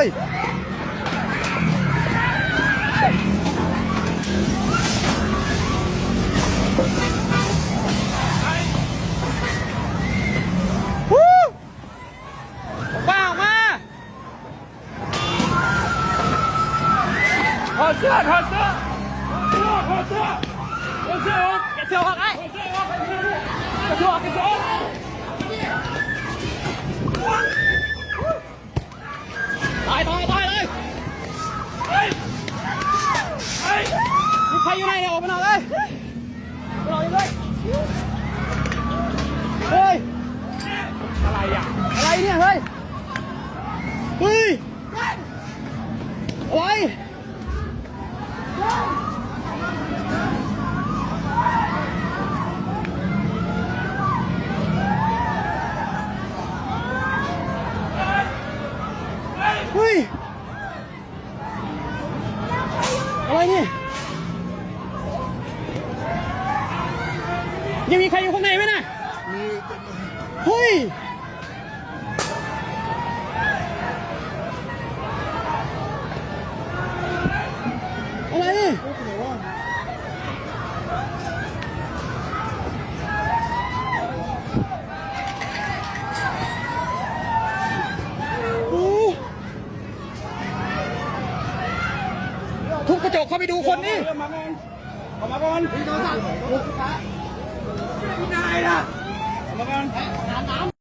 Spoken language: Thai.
ยบ้าออกมาถอดเสื้อถอดเสื้อถอดเสื้อถอดเสื้อถอดเสื้อออกแกเสื้อออกไอ้แกเสื้อออกแกเสื้อออกตายเลยมีใครอยู่ไหนเนี่ยออกมาหน่อยเลยออกเลยเฮ้ยอะไรอ่ะอะไรเนี่ยเฮ้ยอะไรเฮ้ยอะไรเนี่ยยังมีใครอยู่ข้างในไหมน่ะมีเฮ้ยอะไรทุบกระจกเข้าไปดูคนนี่ออกมาก่อนพี่โดนสั่งไม่ได้ล่ะออกมาก่อน